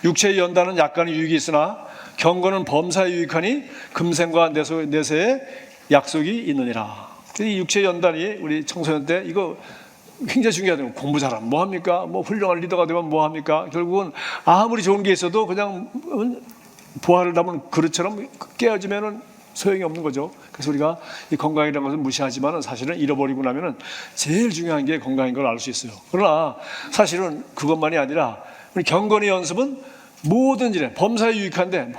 육체의 연단은 약간의 유익이 있으나 경건은 범사에 유익하니 금생과 내세에 약속이 있느니라. 이 육체의 연단이 우리 청소년 때 이거 굉장히 중요하죠. 공부 잘하면 뭐합니까? 뭐 훌륭한 리더가 되면 뭐합니까? 결국은 아무리 좋은 게 있어도 그냥 보화를 담은 그릇처럼 깨어지면은 소용이 없는 거죠. 그래서 우리가 이 건강이라는 것을 무시하지만 사실은 잃어버리고 나면은 제일 중요한 게 건강인 걸 알 수 있어요. 그러나 사실은 그것만이 아니라 우리 경건의 연습은 모든 일에 범사에 유익한데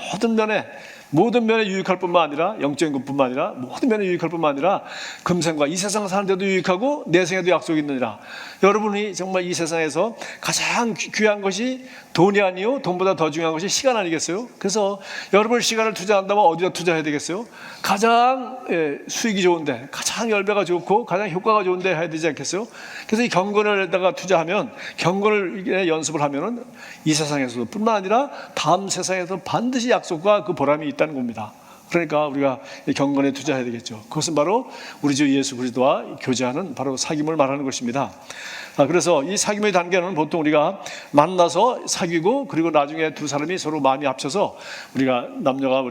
모든 면에 유익할 뿐만 아니라 영적인 것뿐만 아니라 모든 면에 유익할 뿐만 아니라 금생과 이 세상 사는 데도 유익하고 내생에도 약속이 있느니라. 여러분이 정말 이 세상에서 가장 귀한 것이 돈이 아니요 돈보다 더 중요한 것이 시간 아니겠어요? 그래서 여러분 시간을 투자한다면 어디다 투자해야 되겠어요? 가장 수익이 좋은데, 가장 열배가 좋고 가장 효과가 좋은데 해야 되지 않겠어요? 그래서 이 경건을에다가 투자하면, 경건을 연습을 하면은 이 세상에서도 뿐만 아니라 다음 세상에서 반드시 약속과 그 보람이 있다는 겁니다. 그러니까 우리가 경건에 투자해야 되겠죠. 그것은 바로 우리 주 예수 그리스도와 교제하는 바로 사귐을 말하는 것입니다. 그래서 이 사귐의 단계는 보통 우리가 만나서 사귀고 그리고 나중에 두 사람이 서로 마음이 합쳐서 우리가 남녀가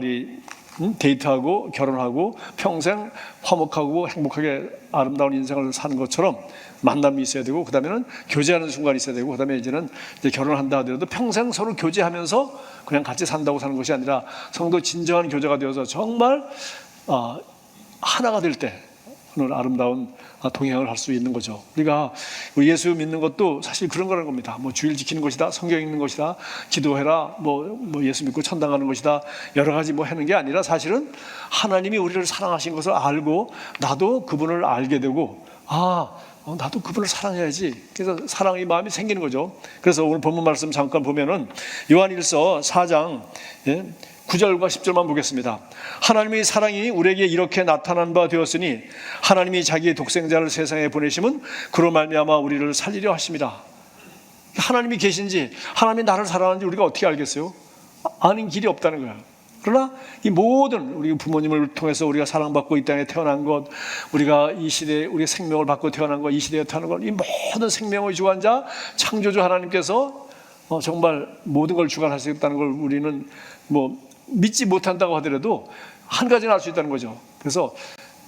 데이트하고 결혼하고 평생 화목하고 행복하게 아름다운 인생을 사는 것처럼 만남이 있어야 되고, 그 다음에는 교제하는 순간이 있어야 되고, 그 다음에 이제 결혼한다 하더라도 평생 서로 교제하면서 그냥 같이 산다고 사는 것이 아니라 성도 진정한 교제가 되어서 정말 하나가 될 때 아름다운 동행을 할 수 있는 거죠. 우리가 예수 믿는 것도 사실 그런 거라는 겁니다. 뭐 주일 지키는 것이다, 성경 읽는 것이다, 기도해라, 뭐 예수 믿고 천당 가는 것이다, 여러 가지 하는 게 아니라 사실은 하나님이 우리를 사랑하신 것을 알고 나도 그분을 알게 되고, 나도 그분을 사랑해야지. 그래서 사랑의 마음이 생기는 거죠. 그래서 오늘 본문 말씀 잠깐 보면은 요한일서 4장 9절과 10절만 보겠습니다. 하나님의 사랑이 우리에게 이렇게 나타난 바 되었으니 하나님이 자기의 독생자를 세상에 보내심은 그로 말미암아 우리를 살리려 하심이라. 하나님이 계신지, 하나님이 나를 사랑하는지 우리가 어떻게 알겠어요? 아는 길이 없다는 거야. 그러나 이 모든 우리 부모님을 통해서 우리가 사랑받고 이 땅에 태어난 것, 우리가 이 시대에 우리의 생명을 받고 태어난 것, 이 시대에 태어난 것, 이 모든 생명의 주관자 창조주 하나님께서 정말 모든 걸 주관하시겠다는 걸 우리는 믿지 못한다고 하더라도 한 가지는 알 수 있다는 거죠. 그래서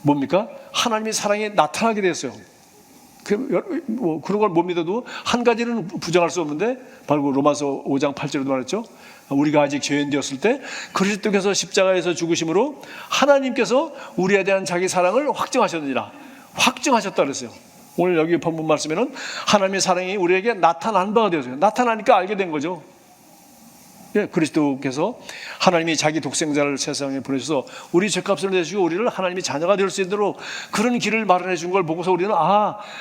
뭡니까? 하나님의 사랑이 나타나게 됐어요. 그런 걸 못 믿어도 한 가지는 부정할 수 없는데, 바로 로마서 5장 8절에도 말했죠. 우리가 아직 죄인 되었을 때 그리스도께서 십자가에서 죽으심으로 하나님께서 우리에 대한 자기 사랑을 확증하셨느니라. 확증하셨다 그랬어요. 오늘 여기 본문 말씀에는 하나님의 사랑이 우리에게 나타난 바가 되었어요. 나타나니까 알게 된 거죠. 그리스도께서 하나님이 자기 독생자를 세상에 보내셔서 우리 죄값을 내주시고 우리를 하나님의 자녀가 될 수 있도록 그런 길을 마련해 준 걸 보고서 우리는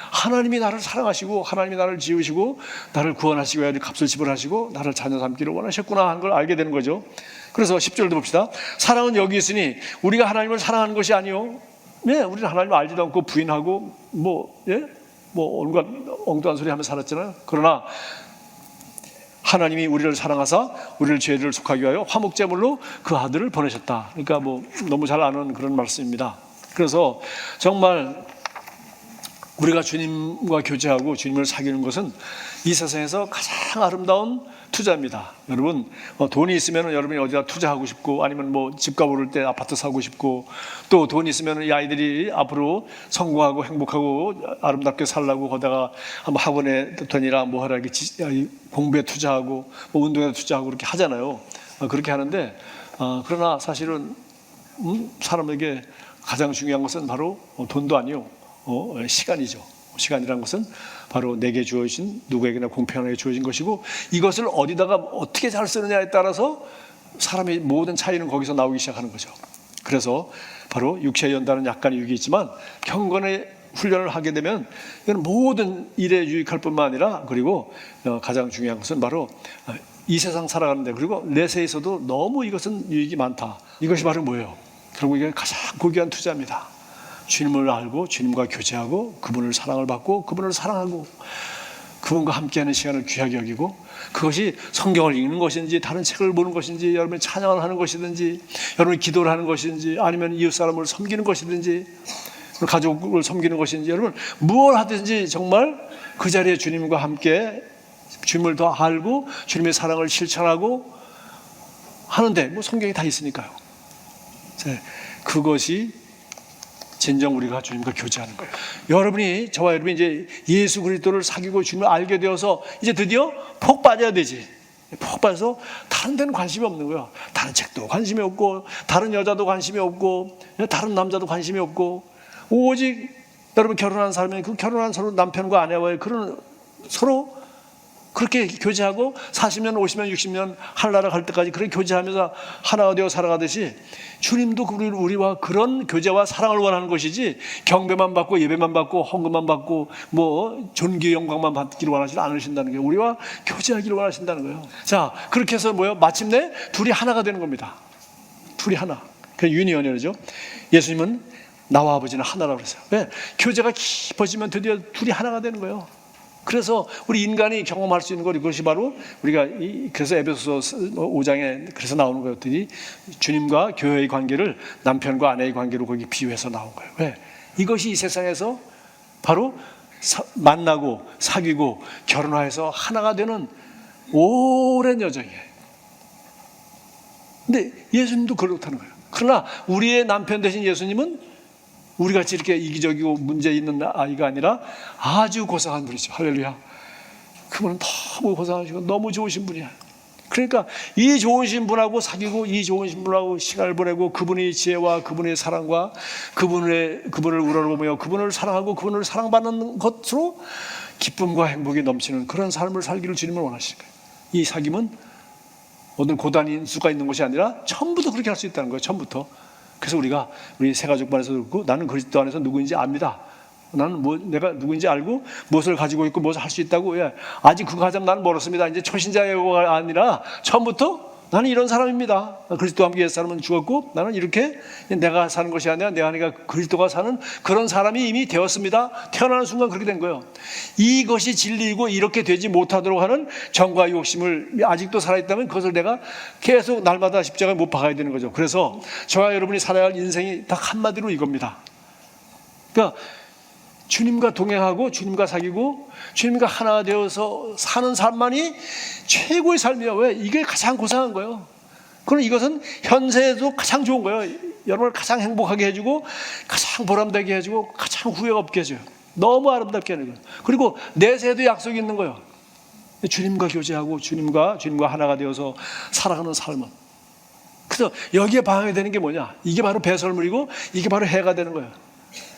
하나님이 나를 사랑하시고 하나님이 나를 지으시고 나를 구원하시고 야 값을 지불하시고 나를 자녀 삼기를 원하셨구나 하는 걸 알게 되는 거죠. 그래서 10절도 봅시다. 사랑은 여기 있으니 우리가 하나님을 사랑하는 것이 아니요, 우리는 하나님을 알지도 않고 부인하고 온갖 엉뚱한 소리 하며 살았잖아요. 그러나 하나님이 우리를 사랑하사 우리를 죄를 속하기 위하여 화목제물로 그 아들을 보내셨다. 그러니까 너무 잘 아는 그런 말씀입니다. 그래서 정말 우리가 주님과 교제하고 주님을 사귀는 것은 이 세상에서 가장 아름다운 투자입니다. 여러분, 돈이 있으면 여러분이 어디다 투자하고 싶고, 아니면 집값 오를 때 아파트 사고 싶고, 또 돈이 있으면 이 아이들이 앞으로 성공하고 행복하고 아름답게 살라고 거다가 학원에 돈이라 하라 이렇게 공부에 투자하고 운동에 투자하고 그렇게 하잖아요. 그렇게 하는데 그러나 사실은 사람에게 가장 중요한 것은 바로 돈도 아니요, 시간이죠. 시간이라는 것은 바로 내게 주어진, 누구에게나 공평하게 주어진 것이고, 이것을 어디다가 어떻게 잘 쓰느냐에 따라서 사람의 모든 차이는 거기서 나오기 시작하는 거죠. 그래서 바로 육체의 연단은 약간의 유익이 있지만 경건의 훈련을 하게 되면 이건 모든 일에 유익할 뿐만 아니라, 그리고 가장 중요한 것은 바로 이 세상 살아가는데, 그리고 내세에서도 너무 이것은 유익이 많다. 이것이 바로 뭐예요? 결국 이게 가장 고귀한 투자입니다. 주님을 알고 주님과 교제하고 그분을 사랑을 받고 그분을 사랑하고 그분과 함께하는 시간을 귀하게 여기고, 그것이 성경을 읽는 것인지 다른 책을 보는 것인지 여러분이 찬양을 하는 것이든지 여러분이 기도를 하는 것인지 아니면 이웃 사람을 섬기는 것이든지 가족을 섬기는 것인지, 여러분 무엇 하든지 정말 그 자리에 주님과 함께 주님을 더 알고 주님의 사랑을 실천하고 하는데 뭐 성경에 다 있으니까요. 그것이 진정 우리가 주님과 교제하는 거예요. 여러분이 저와 여러분이 이제 예수 그리스도를 사귀고 주님을 알게 되어서 이제 드디어 푹 빠져야 되지. 푹 빠져서 다른 데는 관심이 없는 거예요. 다른 책도 관심이 없고 다른 여자도 관심이 없고 다른 남자도 관심이 없고 오직 여러분 결혼한 사람이 그 결혼한 서로 남편과 아내와의 그런 서로 그렇게 교제하고 40년, 50년, 60년 하늘나라 갈 때까지 그렇게 교제하면서 하나가 되어 살아가듯이 주님도 우리와 그런 교제와 사랑을 원하는 것이지 경배만 받고 예배만 받고 헌금만 받고 뭐 존귀 영광만 받기를 원하지 않으신다는 거예요. 우리와 교제하기를 원하신다는 거예요. 자, 그렇게 해서 뭐요? 마침내 둘이 하나가 되는 겁니다. 둘이 하나. 그 유니언이죠. 예수님은 나와 아버지는 하나라고 그랬어요. 왜? 교제가 깊어지면 드디어 둘이 하나가 되는 거예요. 그래서 우리 인간이 경험할 수 있는 것, 이것이 바로 우리가 그래서 에베소서 5장에 그래서 나오는 것들이 주님과 교회의 관계를 남편과 아내의 관계로 거기 비유해서 나온 거예요. 왜? 이것이 이 세상에서 바로 만나고 사귀고 결혼해서 하나가 되는 오랜 여정이에요. 근데 예수님도 그렇다는 거예요. 그러나 우리의 남편 되신 예수님은 우리같이 이렇게 이기적이고 문제 있는 아이가 아니라 아주 고상한 분이죠. 할렐루야. 그분은 너무 고상하시고 너무 좋으신 분이야. 그러니까 이 좋으신 분하고 사귀고 이 좋으신 분하고 시간을 보내고 그분의 지혜와 그분의 사랑과 그분을 우러러보며 그분을 사랑하고 그분을 사랑받는 것으로 기쁨과 행복이 넘치는 그런 삶을 살기를 주님은 원하시는 거예요. 이 사귐은 어떤 고단인 수가 있는 것이 아니라 처음부터 그렇게 할 수 있다는 거예요. 처음부터. 그래서 우리 새가족반에서 그렇고 나는 그리스도 안에서 누구인지 압니다. 나는 내가 누구인지 알고 무엇을 가지고 있고 무엇을 할 수 있다고. 예, 아직 그거 하자면 나는 멀었습니다. 이제 초신자가 아니라 처음부터 나는 이런 사람입니다. 그리스도와 함께 옛 사람은 죽었고 나는 이렇게 내가 사는 것이 아니라 내 안에가 그리스도가 사는 그런 사람이 이미 되었습니다. 태어나는 순간 그렇게 된 거예요. 이것이 진리이고 이렇게 되지 못하도록 하는 정과 욕심을 아직도 살아있다면 그것을 내가 계속 날마다 십자가에 못 박아야 되는 거죠. 그래서 저와 여러분이 살아야 할 인생이 딱 한마디로 이겁니다. 그러니까 주님과 동행하고 주님과 사귀고 주님과 하나 되어서 사는 삶만이 최고의 삶이에요. 왜? 이게 가장 고상한 거예요. 그럼 이것은 현세에도 가장 좋은 거예요. 여러분을 가장 행복하게 해주고 가장 보람되게 해주고 가장 후회가 없게 해줘요. 너무 아름답게 하는 거예요. 그리고 내세에도 약속이 있는 거예요. 주님과 교제하고 주님과 하나가 되어서 살아가는 삶은. 그래서 여기에 방해되는 되는 게 뭐냐? 이게 바로 배설물이고 이게 바로 해가 되는 거예요.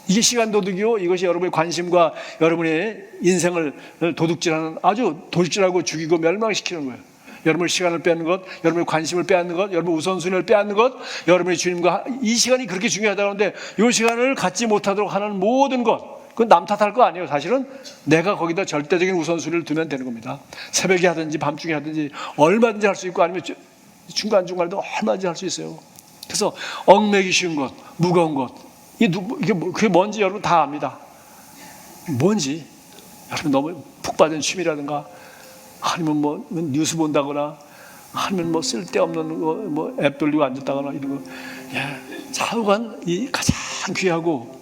이게 시간 도둑이고 이것이 여러분의 관심과 여러분의 인생을 도둑질하는 아주 돌질하고 죽이고 멸망시키는 거예요. 여러분의 시간을 빼앗는 것, 여러분의 관심을 빼앗는 것, 여러분의 우선순위를 빼앗는 것, 여러분의 주님과 이 시간이 그렇게 중요하다고 하는데 이 시간을 갖지 못하도록 하는 모든 것, 그건 남 탓할 거 아니에요. 사실은 내가 거기다 절대적인 우선순위를 두면 되는 겁니다. 새벽에 하든지 밤중에 하든지 얼마든지 할 수 있고 아니면 중간중간에도 얼마든지 할 수 있어요. 그래서 얽매기 쉬운 것, 무거운 것, 그게 뭔지 여러분 다 압니다. 뭔지 여러분 너무 푹 빠진 취미라든가 아니면 뭐 뉴스 본다거나 아니면 뭐 쓸데없는 뭐 앱 돌리고 앉았다거나 이런 거. 좌우간 이 가장 귀하고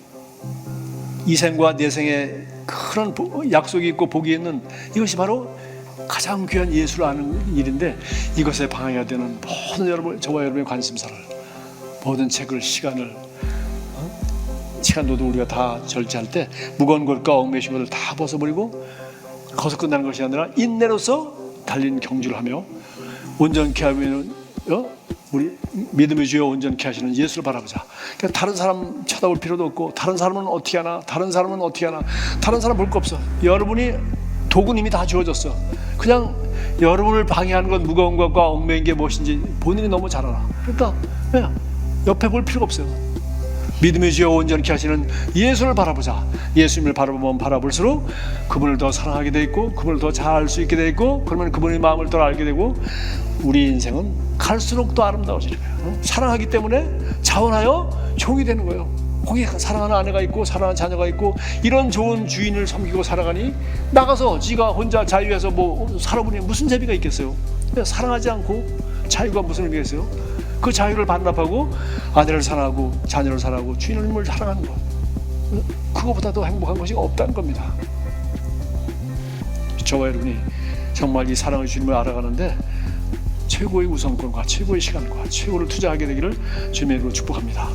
이생과 내생에 그런 약속이 있고 복이 있는 이것이 바로 가장 귀한 예수를 아는 일인데 이것에 방해가 되는 모든 여러분, 저와 여러분의 관심사를 모든 책을 시간도도 우리가 다 절제할 때 무거운 것과 얽매신 것을 다 벗어버리고 거기서 끝나는 것이 아니라 인내로서 달린 경주를 하며 온전케 하면 우리 믿음의 주여 온전케 하시는 예수를 바라보자. 그러니까 다른 사람 쳐다볼 필요도 없고 다른 사람은 어떻게 하나 다른 사람 볼 거 없어. 여러분이 도구는 이미 다 주어졌어. 그냥 여러분을 방해하는 건 무거운 것과 얽매인 게 무엇인지 본인이 너무 잘 알아. 그러니까 옆에 볼 필요가 없어요. 믿음의 주여 온전케 하시는 예수를 바라보자. 예수님을 바라보면 바라볼수록 그분을 더 사랑하게 돼 있고 그분을 더 잘 알 수 있게 돼 있고 그러면 그분의 마음을 더 알게 되고 우리 인생은 갈수록 더 아름다워지는 거예요. 사랑하기 때문에 자원하여 종이 되는 거예요. 거기 사랑하는 아내가 있고 사랑하는 자녀가 있고 이런 좋은 주인을 섬기고 살아가니 나가서 지가 혼자 자유해서 뭐 살아보니 무슨 재미가 있겠어요. 사랑하지 않고 자유가 무슨 의미가 있어요. 그 자유를 반납하고 아내를 사랑하고 자녀를 사랑하고 주님을 사랑하는 것, 그거보다 더 행복한 것이 없다는 겁니다. 저와 여러분이 정말 이 사랑의 주님을 알아가는데 최고의 우선권과 최고의 시간과 최고를 투자하게 되기를 주님의 이름으로 축복합니다.